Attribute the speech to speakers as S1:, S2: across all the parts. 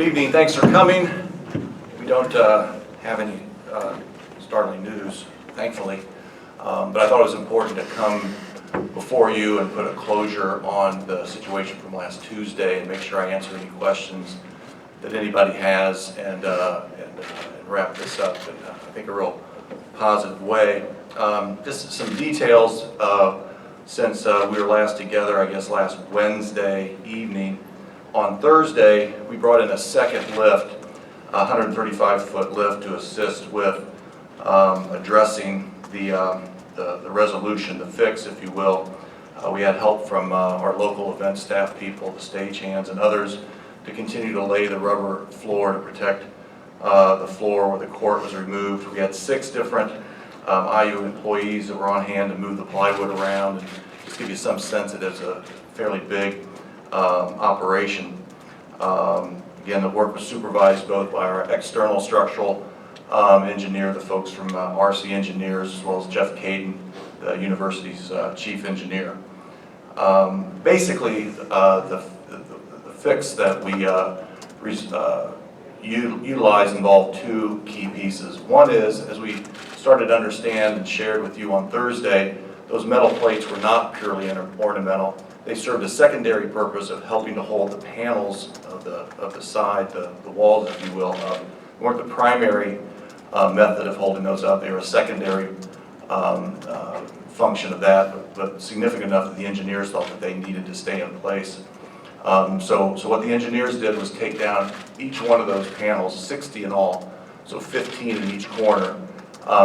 S1: Good evening. Thanks for coming. We don't have any startling news, thankfully, but I thought it was important to come before you and put a closure on the situation from last Tuesday and make sure I answer any questions that anybody has and wrap this up in, I think, a real positive way. Just some details since we were last together, I guess last Wednesday evening. On Thursday, we brought in a second lift, a 135-foot lift to assist with addressing the resolution, the fix, if you will. We had help from our local event staff people, the stagehands, and others to continue to lay the rubber floor to protect the floor where the court was removed. We had 6 different IU employees that were on hand to move the plywood around, and just give you some sense that it's a fairly big operation. Again, the work was supervised both by our external structural engineer, the folks from RC Engineers, as well as Jeff Caden, the university's chief engineer. Basically, the fix that we utilized involved 2 key pieces. One is, as we started to understand and shared with you on Thursday, those metal plates were not purely ornamental. They served a secondary purpose of helping to hold the panels of the side, the walls, if you will, up. They weren't the primary method of holding those up. They were a secondary function of that, but significant enough that the engineers thought that they needed to stay in place. So what the engineers did was take down each one of those panels, 60 in all, so 15 in each corner,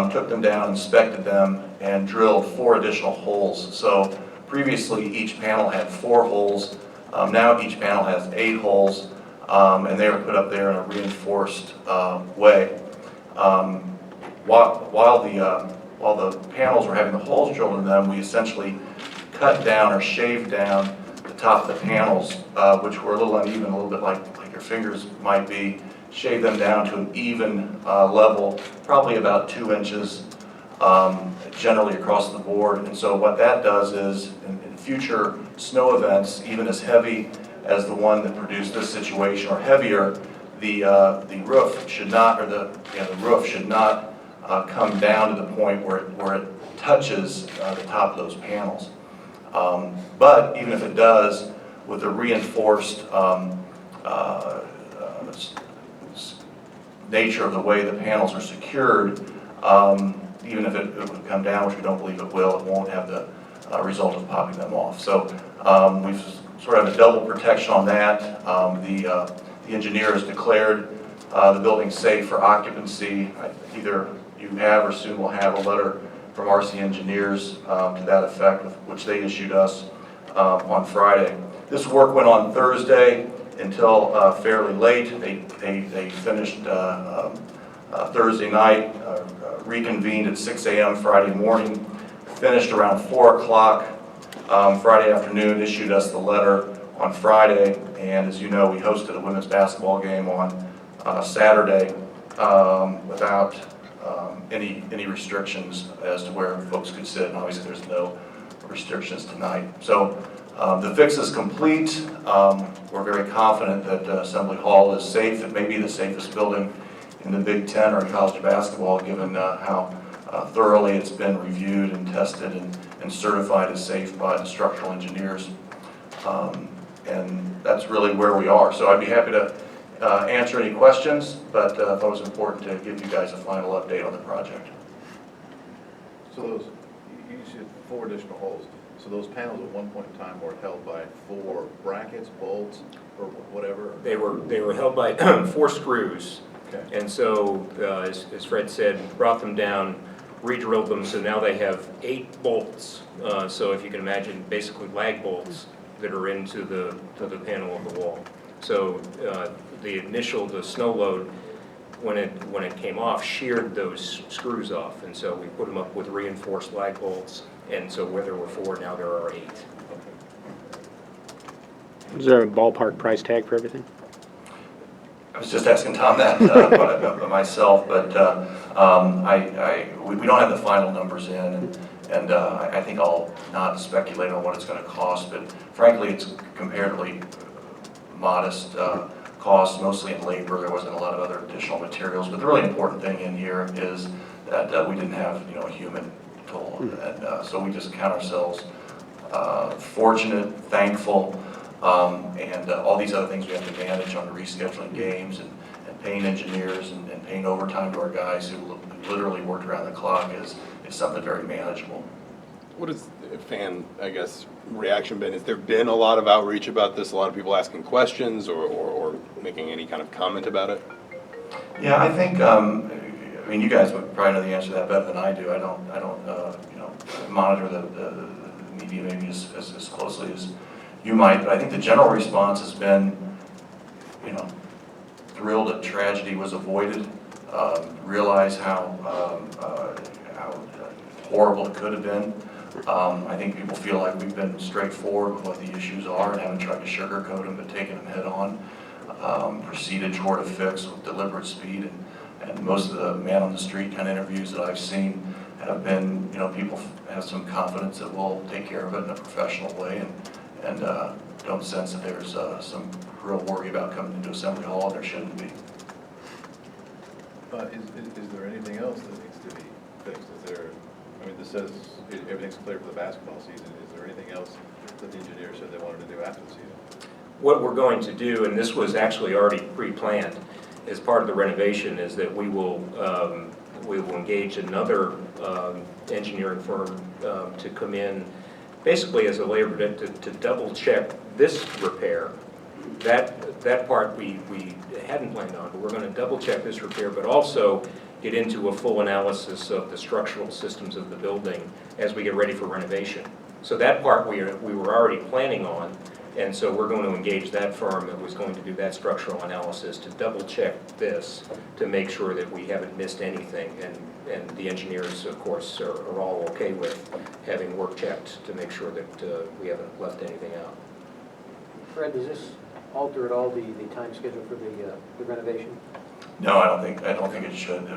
S1: took them down, inspected them, and drilled 4 additional holes. So previously each panel had 4 holes, now each panel has 8 holes, and they were put up there in a reinforced way. While the panels were having the holes drilled in them, we essentially cut down or shaved down the top of the panels, which were a little uneven, a little bit like your fingers might be, shaved them down to an even level, probably about 2 inches generally across the board. And so what that does is, in future snow events, even as heavy as the one that produced this situation or heavier, the roof should not, or the roof should not come down to the point where it touches the top of those panels. But even if it does, with the reinforced nature of the way the panels are secured, even if it would come down, which we don't believe it will, it won't have the result of popping them off. So we've sort of a double protection on that. The engineer has declared the building safe for occupancy. Either you have or soon will have a letter from RC Engineers to that effect, which they issued us on Friday. This work went on Thursday until fairly late. They finished Thursday night, reconvened at 6 a.m. Friday morning, finished around 4 o'clock Friday afternoon, issued us the letter on Friday, and as you know, we hosted a women's basketball game on Saturday without any restrictions as to where folks could sit, and obviously there's no restrictions tonight. So the fix is complete. We're very confident that Assembly Hall is safe. It may be the safest building in the Big Ten or in college basketball, given how thoroughly it's been reviewed and tested and certified as safe by the structural engineers. And that's really where we are. So I'd be happy to answer any questions, but I thought it was important to give you guys a final update on the project.
S2: So those, you said 4 additional holes. So those panels at one point in time were held by 4 brackets, bolts, or whatever?
S3: They were held by 4 screws. Okay. And so, as Fred said, brought them down, re-drilled them, so now they have 8 bolts. So if you can imagine, basically lag bolts that are into the panel of the wall. So the snow load, when it came off, sheared those screws off, and so we put them up with reinforced lag bolts. And so where there were 4, now there are 8.
S4: Is there a ballpark price tag for everything?
S1: I was just asking Tom that myself, but we don't have the final numbers in, and I think I'll not speculate on what it's going to cost, but frankly, it's comparatively modest costs, mostly in labor. There wasn't a lot of other additional materials. But the really important thing in here is that we didn't have, a human toll. And so we just count ourselves fortunate, thankful, and all these other things we have to manage on rescheduling games and paying engineers and paying overtime to our guys who literally worked around the clock is something very manageable.
S5: What has the fan, I guess, reaction been? Has there been a lot of outreach about this? A lot of people asking questions or making any kind of comment about it?
S1: Yeah, I think, I mean, you guys would probably know the answer to that better than I do. I don't monitor the media maybe as closely as you might, but I think the general response has been, thrilled that tragedy was avoided, realize how horrible it could have been. I think people feel like we've been straightforward with what the issues are and haven't tried to sugarcoat them, but taken them head on. Proceeded toward a fix with deliberate speed, and most of the man on the street kind of interviews that I've seen have been, people have some confidence that we'll take care of it in a professional way, and don't sense that there's some real worry about coming into Assembly Hall, and there shouldn't be.
S2: Is there anything else that needs to be fixed? This says everything's clear for the basketball season. Is there anything else that the engineer said they wanted to do after the season?
S3: What we're going to do, and this was actually already pre-planned as part of the renovation, is that we will engage another engineering firm to come in basically as a labor to double check this repair. That part we hadn't planned on, but we're going to double check this repair, but also get into a full analysis of the structural systems of the building as we get ready for renovation. So that part we were already planning on, and so we're going to engage that firm that was going to do that structural analysis to double check this to make sure that we haven't missed anything, and the engineers, of course, are all okay with having work checked to make sure that we haven't left anything out.
S6: Fred, does this alter at all the time schedule for the renovation?
S1: No, I don't think it should.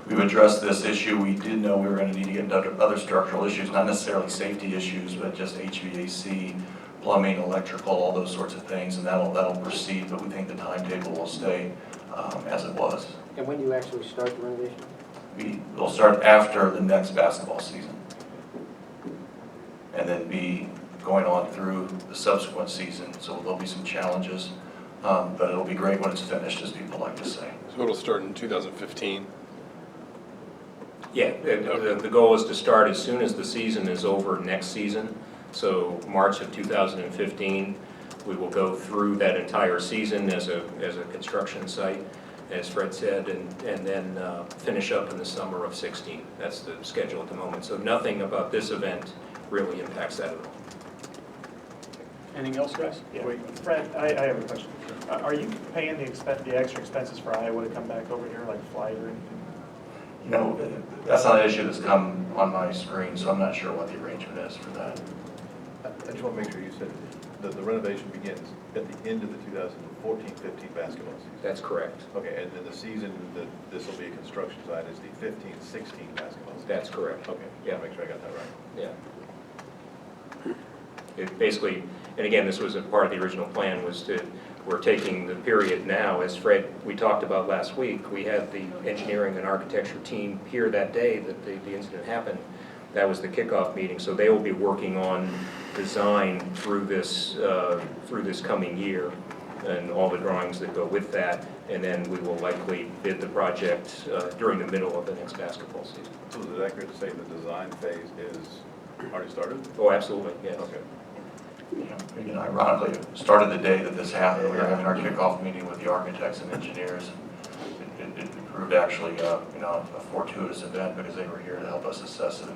S1: We've addressed this issue. We did know we were going to need to get into other structural issues, not necessarily safety issues, but just HVAC, plumbing, electrical, all those sorts of things, and that'll proceed. But we think the timetable will stay as it was.
S6: And when do you actually start the renovation?
S1: We'll start after the next basketball season, and then be going on through the subsequent season. So there'll be some challenges, but it'll be great when it's finished, as people like to say.
S5: So it'll start in 2015?
S3: Yeah, the goal is to start as soon as the season is over next season. So March of 2015, we will go through that entire season as a construction site, as Fred said, and then finish up in the summer of 16. That's the schedule at the moment. So nothing about this event really impacts that at all.
S7: Anything else, guys?
S8: Yeah. Fred, I have a question. Are you paying the extra expenses for Iowa to come back over here, like flight or anything?
S1: That's not an issue that's come on my screen, so I'm not sure what the arrangement is for that.
S2: I just want to make sure you said that the renovation begins at the end of the 2014-15 basketball season.
S3: That's correct.
S2: Okay, and then the season that this will be a construction site is the 15-16 basketball season.
S3: That's correct.
S2: Okay,
S3: Yeah.
S2: Make sure I got that right.
S3: Yeah. It basically, and again, this was a part of the original plan, we're taking the period now, as Fred, we talked about last week. We had the engineering and architecture team here that day that the incident happened. That was the kickoff meeting, so they will be working on design through this coming year and all the drawings that go with that, and then we will likely bid the project during the middle of the next basketball season.
S2: So is it accurate to say the design phase is already started?
S3: Oh, absolutely, yes.
S2: Okay.
S1: Again, ironically, it started the day that this happened. We were having our kickoff meeting with the architects and engineers. It proved actually, a fortuitous event because they were here to help us assess it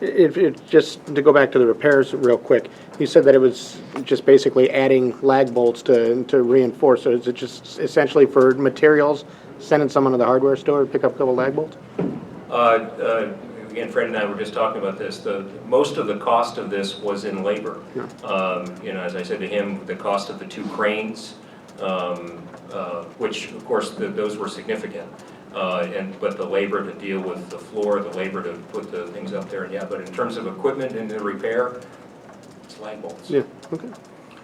S1: immediately.
S4: Just to go back to the repairs real quick, you said that it was just basically adding lag bolts to reinforce. So is it just essentially for materials, sending someone to the hardware store to pick up a couple lag bolts?
S3: Again, Fred and I were just talking about this. Most of the cost of this was in labor. Yeah. As I said to him, the cost of the 2 cranes, which of course those were significant. But the labor to deal with the floor, the labor to put the things up there, yeah. But in terms of equipment and the repair, it's lag bolts.
S4: Yeah. Okay.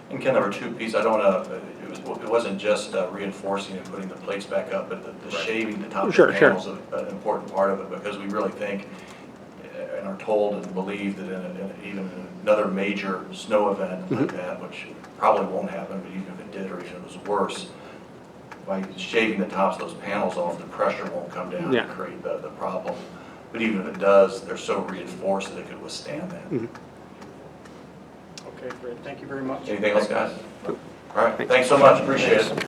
S1: And Ken, there were two pieces, I don't know, it wasn't just reinforcing and putting the plates back up, but the shaving the top of
S4: Sure,
S1: the
S4: sure.
S1: panels is an important part of it, because we really think and are told and believe that in even another major snow event like that, which probably won't happen, but even if it did, or even if it was worse, by shaving the tops of those panels off, the pressure won't come down
S4: Yeah.
S1: and create the problem. But even if it does, they're so reinforced that it could withstand that.
S7: Okay, Fred, thank you very much.
S1: Anything else, guys? All right, thanks so much, appreciate it.